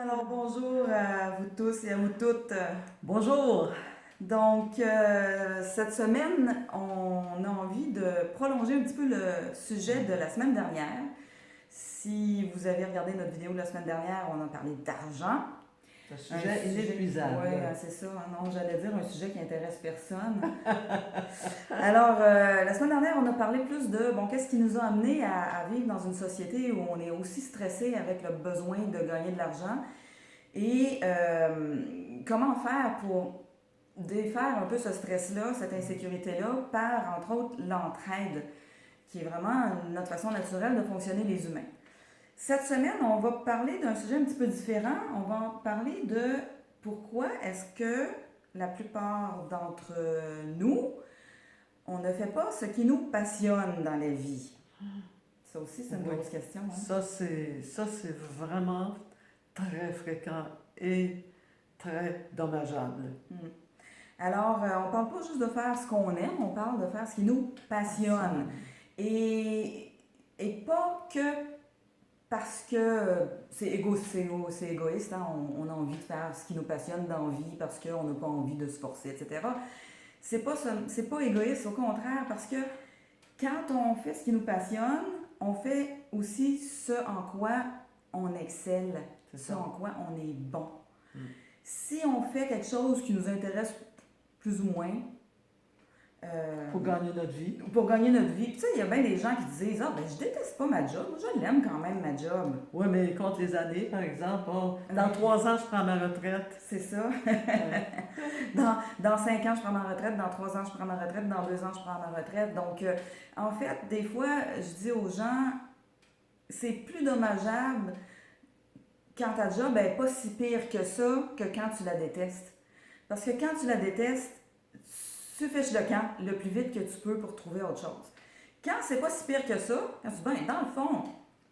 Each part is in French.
Alors bonjour à vous tous et à vous toutes. Bonjour. Donc cette semaine, on a envie de prolonger un petit peu le sujet de la semaine dernière. Si vous avez regardé notre vidéo de la semaine dernière, on a parlé d'argent. C'est un sujet inépuisable. Oui, c'est ça. Non, j'allais dire un sujet qui intéresse personne. Alors, la semaine dernière, on a parlé plus de, bon, qu'est-ce qui nous a amené à vivre dans une société où on est aussi stressé avec le besoin de gagner de l'argent. Et comment faire pour défaire un peu ce stress-là, cette insécurité-là, par, entre autres, l'entraide, qui est vraiment notre façon naturelle de fonctionner les humains. Cette semaine, on va parler d'un sujet un petit peu différent. On va parler de pourquoi est-ce que la plupart d'entre nous, on ne fait pas ce qui nous passionne dans la vie. Ça aussi, c'est une Oui. grosse question. Hein? Ça, c'est vraiment très fréquent et très dommageable. Alors, on parle pas juste de faire ce qu'on aime, on parle de faire ce qui nous passionne. Et, et pas que parce que c'est égoïste, hein? On a envie de faire ce qui nous passionne dans la vie parce qu'on n'a pas envie de se forcer, etc. C'est pas égoïste, au contraire, parce que quand on fait ce qui nous passionne, on fait aussi ce en quoi on excelle, ce en quoi on est bon. Si on fait quelque chose qui nous intéresse plus ou moins, Pour gagner notre vie. pour gagner notre vie. Puis tu sais, il y a bien des gens qui disent ah ben je déteste pas ma job, je l'aime quand même ma job. Oui, mais compte les années, par exemple. Dans 3 ans, je prends ma retraite. C'est ça. Ouais. Dans 5 ans, je prends ma retraite. Dans 3 ans, je prends ma retraite. Dans 2 ans, je prends ma retraite. Donc, en fait, des fois, je dis aux gens, c'est plus dommageable quand ta job n'est pas si pire que ça que quand tu la détestes. Parce que quand tu la détestes, tu fiches le camp le plus vite que tu peux pour trouver autre chose. Quand c'est pas si pire que ça, quand tu dis, ben, dans le fond,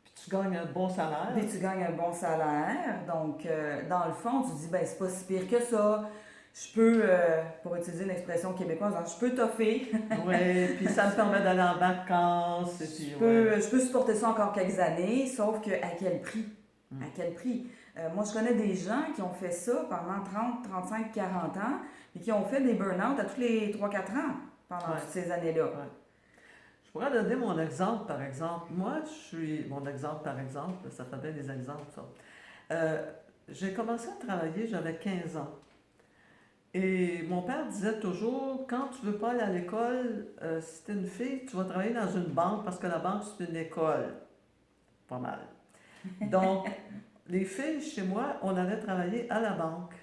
Puis tu gagnes un bon salaire. puis tu gagnes un bon salaire, donc dans le fond, tu dis, ben, c'est pas si pire que ça. Je peux, pour utiliser une expression québécoise, hein, je peux toffer. Oui, puis ça me permet d'aller en vacances. Et puis, Je peux supporter ça encore quelques années, sauf que à quel prix? À quel prix? Moi, je connais des gens qui ont fait ça pendant 30, 35, 40 ans et qui ont fait des burn-out à tous les 3-4 ans pendant toutes ces années-là. Ouais. Je pourrais donner mon exemple, par exemple. Moi, je suis... Mon exemple, par exemple, ça fait bien des exemples, ça. J'ai commencé à travailler, j'avais 15 ans. Et mon père disait toujours, quand tu veux pas aller à l'école, si t'es une fille, tu vas travailler dans une banque parce que la banque, c'est une école. Pas mal. Donc, les filles, chez moi, on allait travailler à la banque.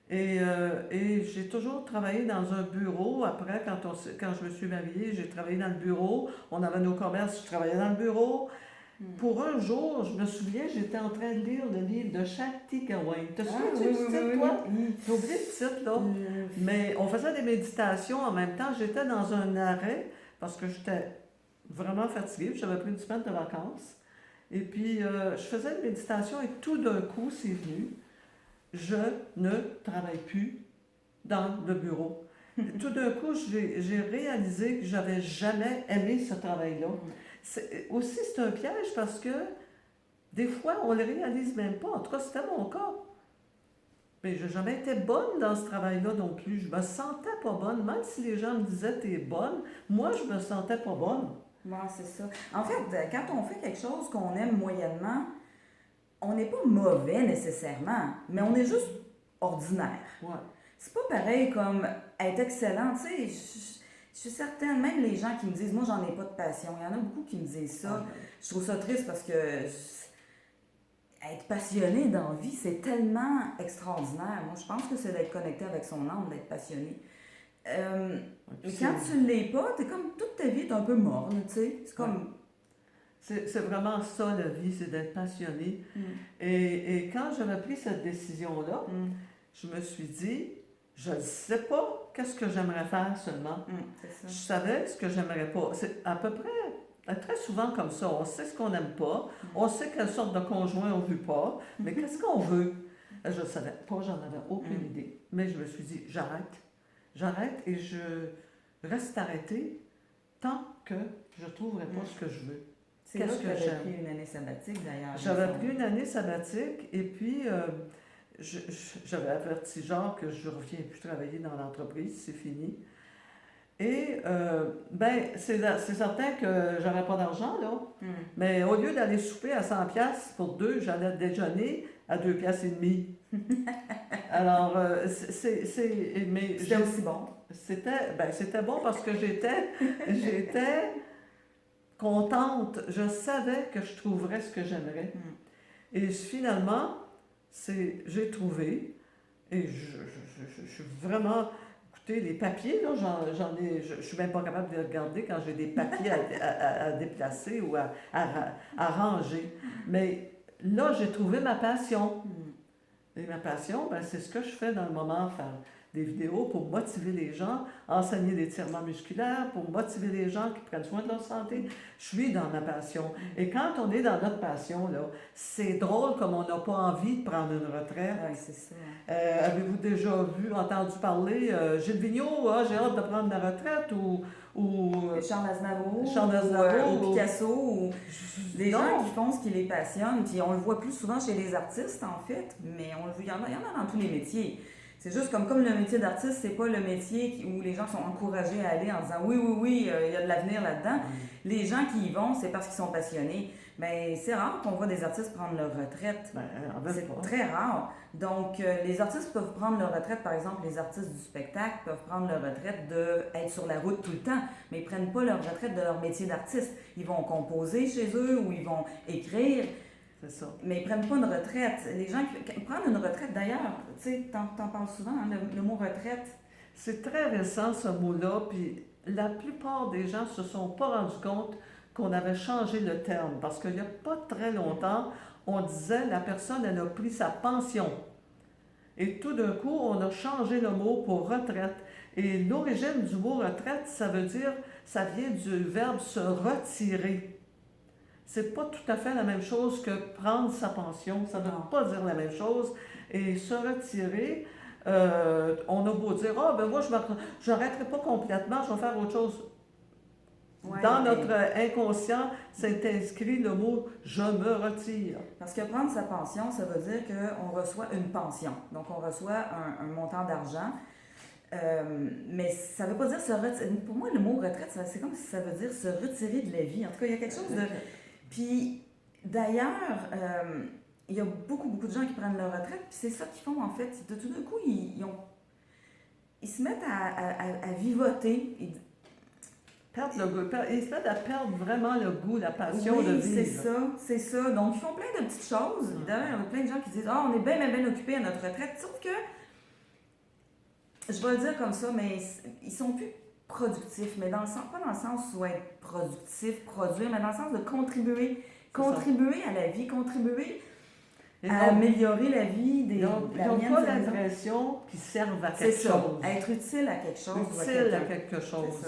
Et j'ai toujours travaillé dans un bureau. Après, quand je me suis mariée, j'ai travaillé dans le bureau. On avait nos commerces, je travaillais dans le bureau. Pour un jour, je me souviens, j'étais en train de lire le livre de Shakti Gawain. T'as souviens du titre, toi? J'ai oublié le titre, là. Mais on faisait des méditations en même temps. J'étais dans un arrêt parce que j'étais vraiment fatiguée. J'avais pris une semaine de vacances. Et puis, je faisais une méditation et tout d'un coup, c'est venu. Je ne travaille plus dans le bureau. Tout d'un coup, j'ai réalisé que j'avais jamais aimé ce travail-là. Aussi, c'est un piège parce que des fois, on ne le réalise même pas. En tout cas, c'était mon cas. Mais je n'ai jamais été bonne dans ce travail-là non plus. Je me sentais pas bonne. Même si les gens me disaient t'es bonne, moi, je me sentais pas bonne. Ouais, c'est ça. En fait, quand on fait quelque chose qu'on aime moyennement, on n'est pas mauvais nécessairement, mais on est juste ordinaire. Ouais. C'est pas pareil comme être excellent. Tu sais, je suis certaine, même les gens qui me disent, moi, j'en ai pas de passion, il y en a beaucoup qui me disent ça. Je trouve ça triste parce que être passionné dans la vie, c'est tellement extraordinaire. Moi, je pense que c'est d'être connecté avec son âme, d'être passionné. Mais quand tu ne l'es pas, t'es comme toute ta vie, t'es un peu morne, tu sais. C'est comme... C'est vraiment ça, la vie, c'est d'être passionné. Et quand j'avais pris cette décision-là, je me suis dit, je ne sais pas qu'est-ce que j'aimerais faire seulement. c'est ça. Je savais ce que j'aimerais pas. C'est à peu près, très souvent comme ça. On sait ce qu'on n'aime pas, on sait quelle sorte de conjoint on ne veut pas, mais qu'est-ce qu'on veut? Je ne savais pas, j'en avais aucune idée. Mais je me suis dit, j'arrête et je reste arrêtée tant que je ne trouverai pas ce que je veux. C'est là qu'est-ce que que tu avais j'aime. pris une année sabbatique d'ailleurs. J'avais pris une année sabbatique et puis j'avais averti Jacques que je ne reviens plus travailler dans l'entreprise, c'est fini. Et ben, c'est certain que j'avais pas d'argent, là. Mais au lieu d'aller souper à 100 pièces pour deux, j'allais déjeuner à 2 pièces et demie. Alors, mais C'était aussi bon. c'était bon parce que j'étais contente. Je savais que je trouverais ce que j'aimerais. Et finalement, j'ai trouvé. Et je suis vraiment. Écoutez, les papiers, là, je suis même pas capable de les regarder quand j'ai des papiers à déplacer ou à ranger. Mais là, j'ai trouvé ma passion. Et ma passion, ben, c'est ce que je fais dans le moment, faire des vidéos pour motiver les gens, enseigner l'étirement musculaire, pour motiver les gens qui prennent soin de leur santé. Je suis dans ma passion. Et quand on est dans notre passion, là, c'est drôle comme on n'a pas envie de prendre une retraite. Oui, c'est ça. Avez-vous déjà entendu parler, Gilles Vigneault, j'ai hâte de prendre ma retraite, ou Charles Aznavour, Charles Aznavour, ou Picasso, ou des Non. gens qui font ce qui les passionne. Puis on le voit plus souvent chez les artistes, en fait, mais il y en a dans tous les métiers. C'est juste comme le métier d'artiste, c'est pas le métier où les gens sont encouragés à aller en disant oui, oui, oui, il y a de l'avenir là-dedans. Les gens qui y vont, c'est parce qu'ils sont passionnés. Mais c'est rare qu'on voit des artistes prendre leur retraite. C'est très rare. Donc, les artistes peuvent prendre leur retraite, par exemple, les artistes du spectacle peuvent prendre leur retraite d'être sur la route tout le temps, mais ils prennent pas leur retraite de leur métier d'artiste. Ils vont composer chez eux ou ils vont écrire. C'est ça. Mais ils prennent pas une retraite. Les gens qui prennent une retraite, d'ailleurs, tu sais, t'en parles souvent, hein, le mot retraite. C'est très récent ce mot-là, puis la plupart des gens se sont pas rendus compte qu'on avait changé le terme, parce qu'il n'y a pas très longtemps, on disait la personne, elle a pris sa pension. Et tout d'un coup, on a changé le mot pour retraite. Et l'origine du mot retraite, ça vient du verbe se retirer. C'est pas tout à fait la même chose que prendre sa pension. Ça ne veut pas dire la même chose. Et se retirer, on a beau dire, ben moi, je n'arrêterai pas complètement, je vais faire autre chose. Ouais, dans notre inconscient, c'est inscrit le mot « je me retire ». Parce que prendre sa pension, ça veut dire qu'on reçoit une pension. Donc, on reçoit un montant d'argent. Mais ça ne veut pas dire se retirer. Pour moi, le mot retraite, c'est comme si ça veut dire se retirer de la vie. En tout cas, il y a quelque chose de... Puis, d'ailleurs, il y a beaucoup de gens qui prennent leur retraite, puis c'est ça qu'ils font, en fait. De tout d'un coup, ils se mettent à vivoter. Ils se mettent à perdre vraiment le goût, la passion de vivre. C'est ça. Donc, ils font plein de petites choses. D'ailleurs, il y a plein de gens qui disent « Ah, on est bien occupés à notre retraite. » Sauf que, je vais le dire comme ça, mais ils sont plus productifs. Mais pas dans le sens où être productif, produire, mais dans le sens de contribuer. Contribuer à la vie, contribuer à améliorer la vie des gens. Ils n'ont pas l'impression qu'ils servent à quelque chose. C'est ça. Être utile à quelque chose. Utile à quelque chose.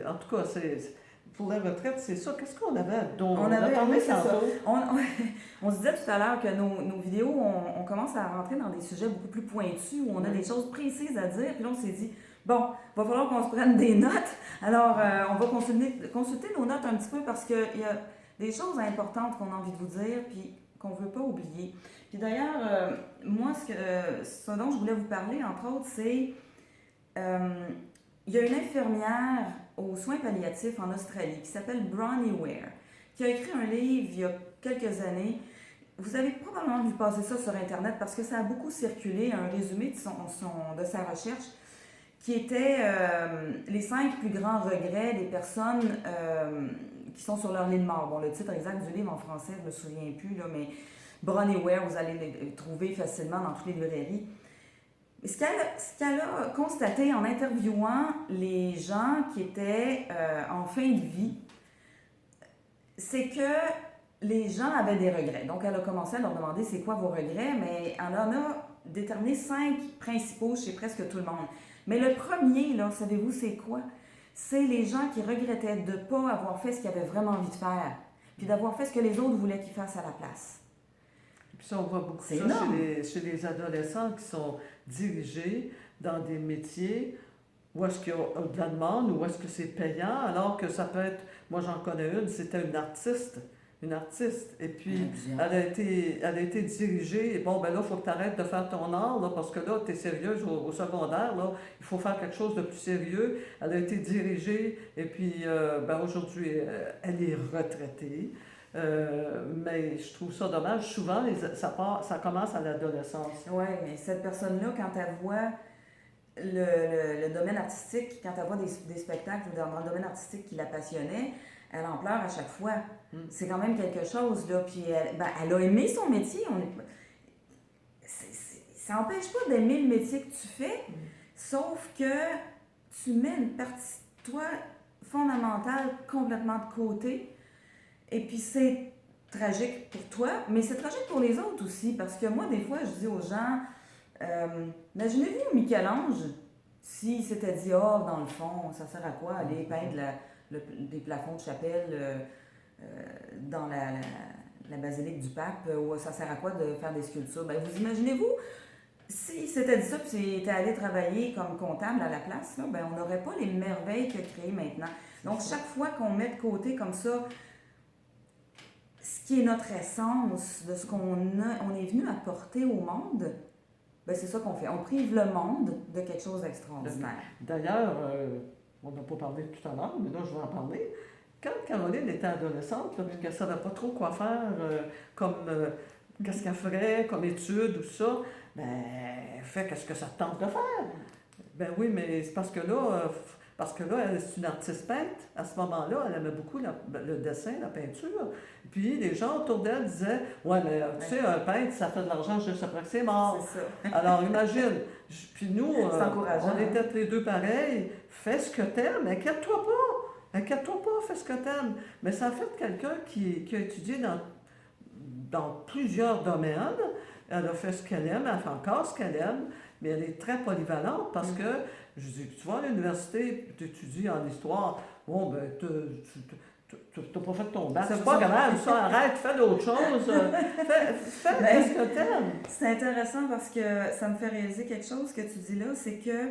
En tout cas, pour la retraite, c'est ça. Qu'est-ce qu'on avait? On avait parlé tantôt. On se disait tout à l'heure que nos vidéos, on commence à rentrer dans des sujets beaucoup plus pointus, où on a des choses précises à dire. Puis là, on s'est dit, bon, il va falloir qu'on se prenne des notes. Alors, on va consulter nos notes un petit peu parce qu'il y a des choses importantes qu'on a envie de vous dire, puis qu'on ne veut pas oublier. Puis d'ailleurs, moi, ce dont je voulais vous parler, entre autres, c'est... il y a une infirmière aux soins palliatifs en Australie qui s'appelle Bronnie Ware, qui a écrit un livre il y a quelques années. Vous avez probablement vu passer ça sur Internet parce que ça a beaucoup circulé, un résumé de sa recherche, qui était les 5 plus grands regrets des personnes qui sont sur leur lit de mort. Bon, le titre exact du livre en français, je ne me souviens plus, là, mais Bronnie Ware, vous allez le trouver facilement dans toutes les librairies. Ce qu'elle a constaté en interviewant les gens qui étaient en fin de vie, c'est que les gens avaient des regrets. Donc, elle a commencé à leur demander c'est quoi vos regrets, mais elle en a déterminé 5 principaux chez presque tout le monde. Mais le premier, là, savez-vous c'est quoi? C'est les gens qui regrettaient de ne pas avoir fait ce qu'ils avaient vraiment envie de faire, puis d'avoir fait ce que les autres voulaient qu'ils fassent à la place. Puis ça, on voit beaucoup ça chez les adolescents qui sont dirigés dans des métiers où est-ce qu'il y a de la demande, où est-ce que c'est payant, alors que ça peut être... Moi, j'en connais une, c'était une artiste. Une artiste. Et puis, Plusieurs. elle a été dirigée. Bon, ben là, il faut que tu arrêtes de faire ton art, là, parce que là, tu es sérieuse au secondaire, là. Il faut faire quelque chose de plus sérieux. Elle a été dirigée, et puis, ben aujourd'hui, elle est retraitée. Mais je trouve ça dommage. Souvent, ça commence à l'adolescence. Oui, mais cette personne-là, quand elle voit le domaine artistique, quand elle voit des spectacles dans le domaine artistique qui la passionnait, elle en pleure à chaque fois. Mm. C'est quand même quelque chose, là. Puis elle a aimé son métier. Ça n'empêche pas d'aimer le métier que tu fais, sauf que tu mets une partie de toi fondamentale complètement de côté. Et puis c'est tragique pour toi, mais c'est tragique pour les autres aussi, parce que moi, des fois, je dis aux gens, imaginez-vous Michel-Ange, s'il s'était dit, dans le fond, ça sert à quoi aller peindre des plafonds de chapelle dans la basilique du pape, ou ça sert à quoi de faire des sculptures? Ben, vous imaginez-vous, s'il s'était dit ça, puis s'il était allé travailler comme comptable à la place, là, ben, on n'aurait pas les merveilles qu'il a créées maintenant. Donc, chaque fois qu'on met de côté comme ça, ce qui est notre essence, de ce on est venu apporter au monde, ben c'est ça qu'on fait. On prive le monde de quelque chose d'extraordinaire. D'ailleurs, on n'a pas parlé tout à l'heure, mais là, je vais en parler. Quand Caroline était adolescente, puis qu'elle ne savait pas trop quoi faire, qu'est-ce qu'elle ferait comme étude ou ça, ben, elle fait qu'est-ce que ça te tente de faire. Ben oui, mais c'est parce que là, elle est une artiste peintre. À ce moment-là, elle aimait beaucoup le dessin, la peinture. Puis les gens autour d'elle disaient, ouais, mais tu sais, un peintre, ça fait de l'argent juste après que c'est mort. C'est ça. Alors imagine. Puis nous, C'est encourageant, on était tous les deux pareils. Fais ce que t'aimes, inquiète-toi pas. Inquiète-toi pas, fais ce que t'aimes. Mais ça a fait quelqu'un qui a étudié dans plusieurs domaines. Elle a fait ce qu'elle aime, elle fait encore ce qu'elle aime, mais elle est très polyvalente parce que, je dis, tu vas à l'université, tu étudies en histoire, bon, ben, tu n'as pas fait ton bac, c'est pas grave, ça, arrête, fais d'autres choses, fais ce que t'aimes. C'est intéressant parce que ça me fait réaliser quelque chose que tu dis là, c'est que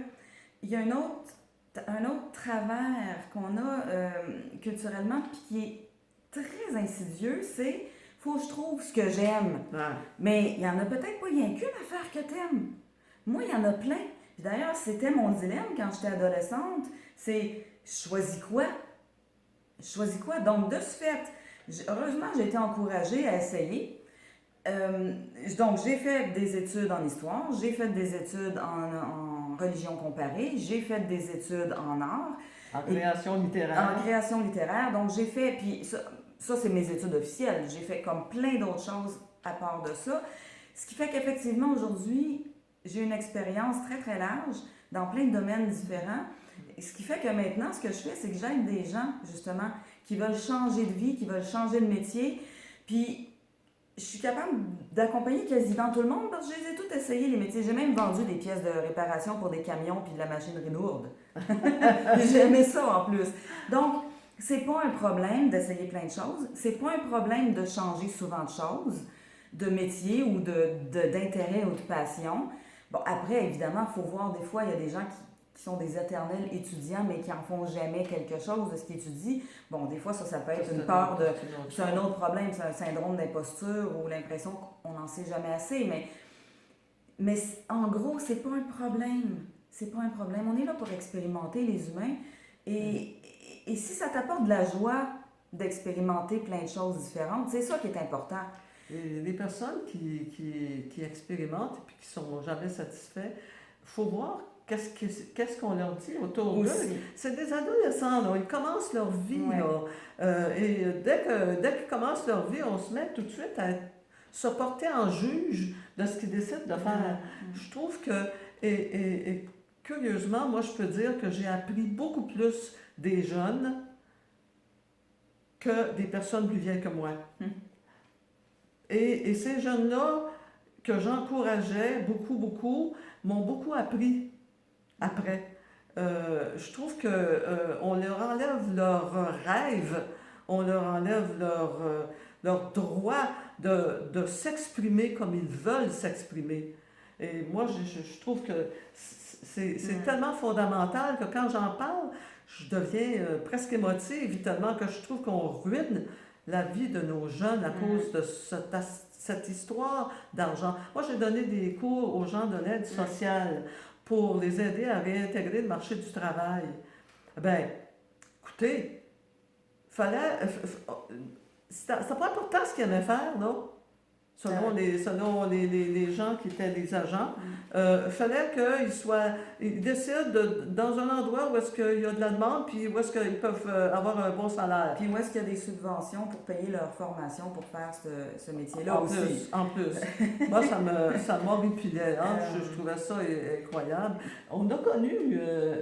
il y a un autre travers qu'on a culturellement puis qui est très insidieux, c'est faut que je trouve ce que j'aime. Ouais. Mais il y en a peut-être pas rien qu'une affaire que t'aimes. Moi, il y en a plein. Puis d'ailleurs, c'était mon dilemme quand j'étais adolescente, c'est je choisis quoi? Je choisis quoi? Donc, de ce fait, heureusement, j'ai été encouragée à essayer. Donc, j'ai fait des études en histoire, j'ai fait des études en religion comparée, j'ai fait des études en art. En création littéraire. En création littéraire. Donc, j'ai fait, puis ça c'est mes études officielles. J'ai fait comme plein d'autres choses à part de ça. Ce qui fait qu'effectivement, aujourd'hui, j'ai une expérience très, très large dans plein de domaines différents. Ce qui fait que maintenant, ce que je fais, c'est que j'aide des gens, justement, qui veulent changer de vie, qui veulent changer de métier. Puis, je suis capable d'accompagner quasiment tout le monde parce que je les ai toutes essayées, les métiers. J'ai même vendu des pièces de réparation pour des camions puis de la machinerie lourde. J'ai aimé ça en plus. Donc, c'est pas un problème d'essayer plein de choses. C'est pas un problème de changer souvent de choses, de métier ou d'intérêt ou de passion. Bon, après, évidemment, il faut voir, des fois, il y a des gens qui sont des éternels étudiants, mais qui en font jamais quelque chose de ce qu'ils étudient. Bon, des fois, ça peut être une peur de... C'est un autre problème, c'est un syndrome d'imposture ou l'impression qu'on n'en sait jamais assez, mais en gros, c'est pas un problème. C'est pas un problème. On est là pour expérimenter, les humains, et si ça t'apporte de la joie d'expérimenter plein de choses différentes, c'est ça qui est important. Et les personnes qui expérimentent et qui ne sont jamais satisfaits, il faut voir qu'est-ce qu'on leur dit autour d'eux. C'est des adolescents, là, ils commencent leur vie. Ouais. Là, et dès qu'ils commencent leur vie, on se met tout de suite à se porter en juge de ce qu'ils décident de faire. Je trouve que, et curieusement, moi je peux dire que j'ai appris beaucoup plus des jeunes que des personnes plus vieilles que moi. Et ces jeunes-là, que j'encourageais beaucoup, m'ont beaucoup appris après. Je trouve qu'on leur enlève leur rêve, on leur enlève leur droit de s'exprimer comme ils veulent s'exprimer. Et moi, je trouve que c'est tellement fondamental que quand j'en parle, je deviens presque émotive, tellement que je trouve qu'on ruine la vie de nos jeunes à cause de cette histoire d'argent. Moi, j'ai donné des cours aux gens de l'aide sociale pour les aider à réintégrer le marché du travail. Ben, écoutez, fallait. C'était pas important ce qu'ils aimaient faire, non? Selon les gens qui étaient les agents, fallait ils décident dans un endroit où est-ce qu'il y a de la demande, puis où est-ce qu'ils peuvent avoir un bon salaire. Puis où est-ce qu'il y a des subventions pour payer leur formation pour faire ce métier-là En aussi? En plus. Moi, ça m'horripilait. Hein? Je trouvais ça incroyable. On a connu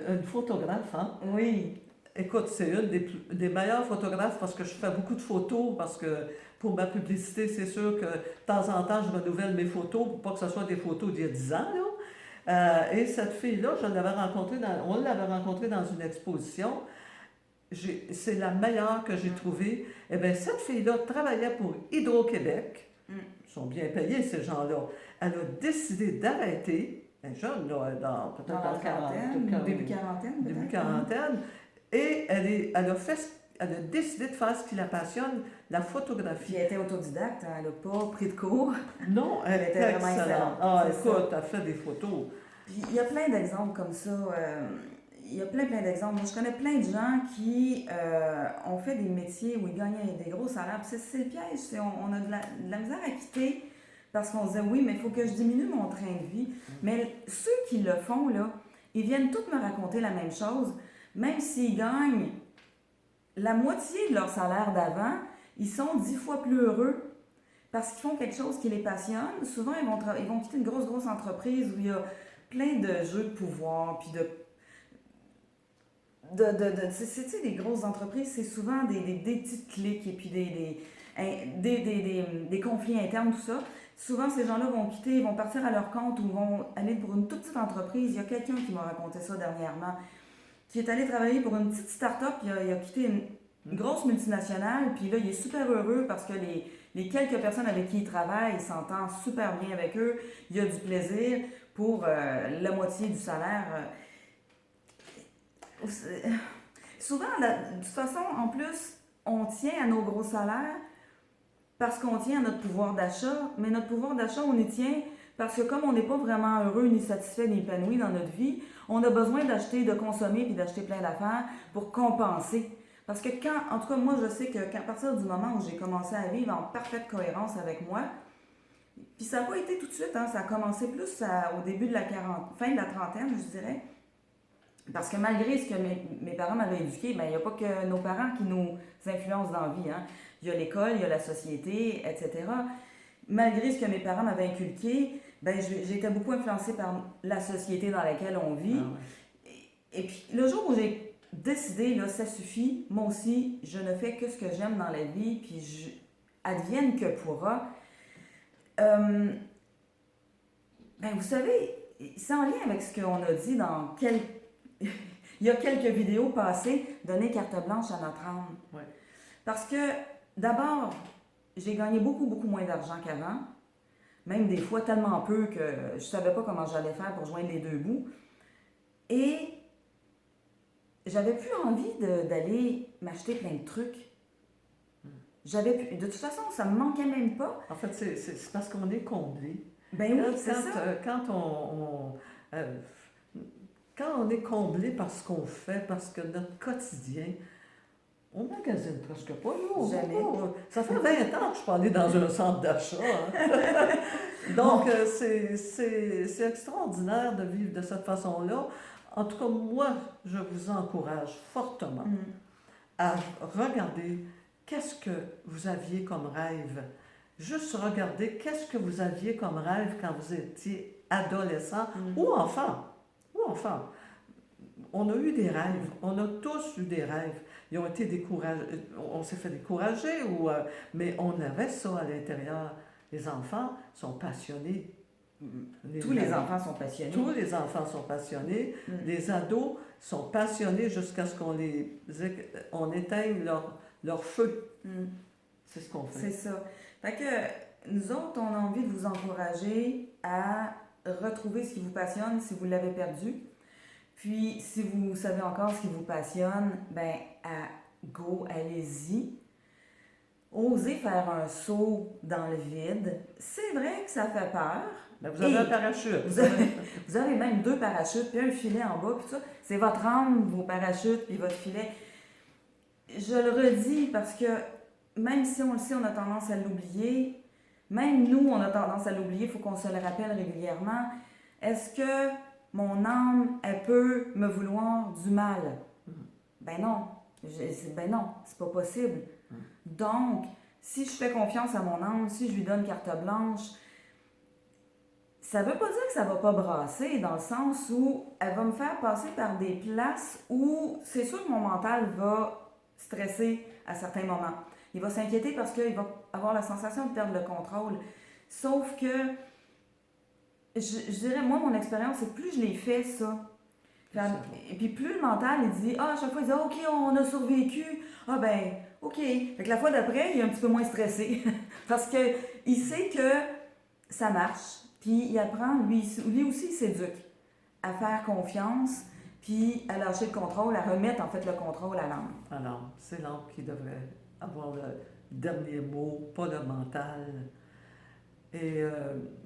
une photographe, hein? Oui. Écoute, c'est une des meilleures photographes parce que je fais beaucoup de photos, parce que pour ma publicité, c'est sûr que de temps en temps, je renouvelle mes photos pour pas que ce soit des photos d'il y a 10 ans. Là. Et cette fille-là, on l'avait rencontrée dans une exposition. C'est la meilleure que j'ai trouvée. Eh bien, cette fille-là travaillait pour Hydro-Québec. Ils sont bien payés, ces gens-là. Elle a décidé d'arrêter, un jeune, là, peut-être dans la quarantaine, début quarantaine, début quarantaine, et elle a décidé de faire ce qui la passionne, la photographie. Puis elle était autodidacte, elle n'a pas pris de cours. Non, elle était vraiment excellente. Écoute, elle fait des photos. Puis il y a plein d'exemples comme ça. Il y a plein d'exemples. Moi, je connais plein de gens qui ont fait des métiers où ils gagnaient des gros salaires. Puis c'est le piège. On a de la misère à quitter parce qu'on se disait, oui, mais il faut que je diminue mon train de vie. Mais ceux qui le font, là, ils viennent tous me raconter la même chose. Même s'ils gagnent la moitié de leur salaire d'avant, ils sont 10 fois plus heureux parce qu'ils font quelque chose qui les passionne. Souvent, ils vont quitter une grosse entreprise où il y a plein de jeux de pouvoir, puis c'est des grosses entreprises, c'est souvent des petites cliques et puis des conflits internes, tout ça. Souvent, ces gens-là vont quitter, ils vont partir à leur compte ou vont aller pour une toute petite entreprise. Il y a quelqu'un qui m'a raconté ça dernièrement, qui est allé travailler pour une petite start-up, il a quitté une grosse multinationale, puis là, il est super heureux parce que les quelques personnes avec qui il travaille, il s'entend super bien avec eux, il a du plaisir pour la moitié du salaire. Souvent, de toute façon, en plus, on tient à nos gros salaires parce qu'on tient à notre pouvoir d'achat, mais notre pouvoir d'achat, on y tient parce que comme on n'est pas vraiment heureux, ni satisfait, ni épanoui dans notre vie, on a besoin d'acheter, de consommer, puis d'acheter plein d'affaires pour compenser. Parce que en tout cas, moi, je sais qu'à partir du moment où j'ai commencé à vivre en parfaite cohérence avec moi, puis ça n'a pas été tout de suite, hein, ça a commencé plus au début de fin de la trentaine, je dirais. Parce que malgré ce que mes parents m'avaient éduqué, ben, il n'y a pas que nos parents qui nous influencent dans la vie. Hein. Il y a l'école, il y a la société, etc. Malgré ce que mes parents m'avaient inculqué, ben, j'ai été beaucoup influencée par la société dans laquelle on vit. Ah ouais. Et puis, le jour où j'ai décidé, là, ça suffit, moi aussi, je ne fais que ce que j'aime dans la vie, puis advienne que pourra. Ben, vous savez, c'est en lien avec ce qu'on a dit il y a quelques vidéos passées, donner carte blanche à notre âme. Ouais. Parce que, d'abord, j'ai gagné beaucoup moins d'argent qu'avant. Même des fois tellement peu que je ne savais pas comment j'allais faire pour joindre les deux bouts. Et j'avais plus envie d'aller m'acheter plein de trucs. De toute façon, ça me manquait même pas. En fait, c'est parce qu'on est comblé. Ben oui, c'est ça. Quand on est comblé par ce qu'on fait, parce que notre quotidien, on magasine presque pas, là. Jamais. Ça fait 20 ans que je suis pas allée dans un centre d'achat. Hein. Donc, c'est extraordinaire de vivre de cette façon-là. En tout cas, moi, je vous encourage fortement à regarder qu'est-ce que vous aviez comme rêve. Juste regarder qu'est-ce que vous aviez comme rêve quand vous étiez adolescent ou enfant. On a eu des rêves. On a tous eu des rêves. Ils ont été découragés. On s'est fait décourager, mais on avait ça à l'intérieur. Les enfants sont passionnés. Tous les enfants sont passionnés. Tous les enfants sont passionnés. Les ados sont passionnés jusqu'à ce qu'on éteigne leur feu. C'est ce qu'on fait. C'est ça. Fait que nous autres, on a envie de vous encourager à retrouver ce qui vous passionne si vous l'avez perdu. Puis, si vous savez encore ce qui vous passionne, ben, go, allez-y. Osez faire un saut dans le vide. C'est vrai que ça fait peur. Ben, vous avez Et un parachute. vous avez même 2 parachutes, puis un filet en bas, puis tout ça. C'est votre âme, vos parachutes, puis votre filet. Je le redis parce que même si on le sait, on a tendance à l'oublier. Même nous, on a tendance à l'oublier, il faut qu'on se le rappelle régulièrement. Est-ce que mon âme, elle peut me vouloir du mal? Ben non. Ben non, c'est pas possible. Donc, si je fais confiance à mon âme, si je lui donne carte blanche, ça veut pas dire que ça va pas brasser, dans le sens où elle va me faire passer par des places où c'est sûr que mon mental va stresser à certains moments. Il va s'inquiéter parce qu'il va avoir la sensation de perdre le contrôle. Sauf que, je dirais, moi, mon expérience, c'est que plus je l'ai fait, ça. Et puis plus le mental, il dit, à chaque fois, il dit, OK, on a survécu. Ah ben, OK. Fait que la fois d'après, il est un petit peu moins stressé. Parce qu'il sait que ça marche. Puis il apprend, lui aussi, il s'éduque à faire confiance, puis à lâcher le contrôle, à remettre en fait le contrôle à l'âme. Alors, c'est l'âme qui devrait avoir le dernier mot, pas le mental. Et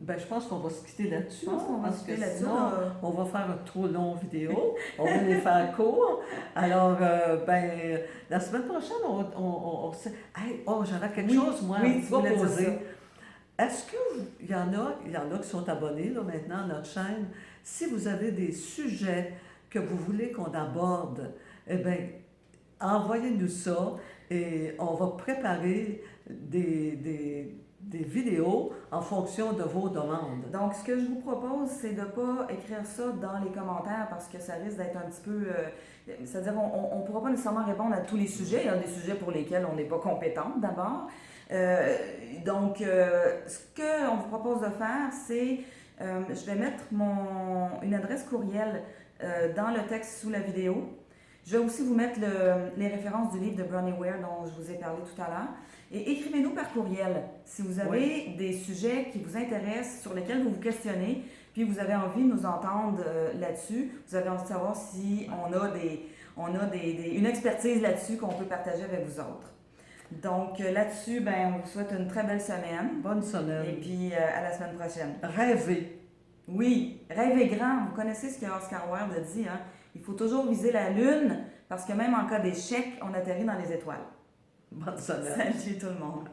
ben, je pense qu'on va se quitter là-dessus. Je pense qu'on va parce se quitter que là-dessus. sinon, on va faire un trop long vidéo. On va les faire court. Alors, ben, la semaine prochaine, Hey, j'aurais quelque chose, moi, oui, à tu vous voulais dire proposer. ça. Est-ce qu'il y en a qui sont abonnés là, maintenant à notre chaîne? Si vous avez des sujets que vous voulez qu'on aborde, eh bien, envoyez-nous ça et on va préparer des vidéos en fonction de vos demandes. Donc, ce que je vous propose, c'est de ne pas écrire ça dans les commentaires parce que ça risque d'être un petit peu... c'est-à-dire, on ne pourra pas nécessairement répondre à tous les sujets. Il y a des sujets pour lesquels on n'est pas compétente d'abord. Donc, ce qu'on vous propose de faire, c'est... je vais mettre une adresse courriel dans le texte sous la vidéo. Je vais aussi vous mettre les références du livre de Bronnie Ware dont je vous ai parlé tout à l'heure. Et écrivez-nous par courriel si vous avez des sujets qui vous intéressent, sur lesquels vous vous questionnez, puis vous avez envie de nous entendre là-dessus. Vous avez envie de savoir si on a une expertise là-dessus qu'on peut partager avec vous autres. Donc là-dessus, ben, on vous souhaite une très belle semaine. Bonne semaine. Et puis à la semaine prochaine. Rêvez. Oui, rêvez grand. Vous connaissez ce que Oscar Wilde dit, hein? Il faut toujours viser la lune parce que même en cas d'échec, on atterrit dans les étoiles. Bonne semaine. Salut tout le monde.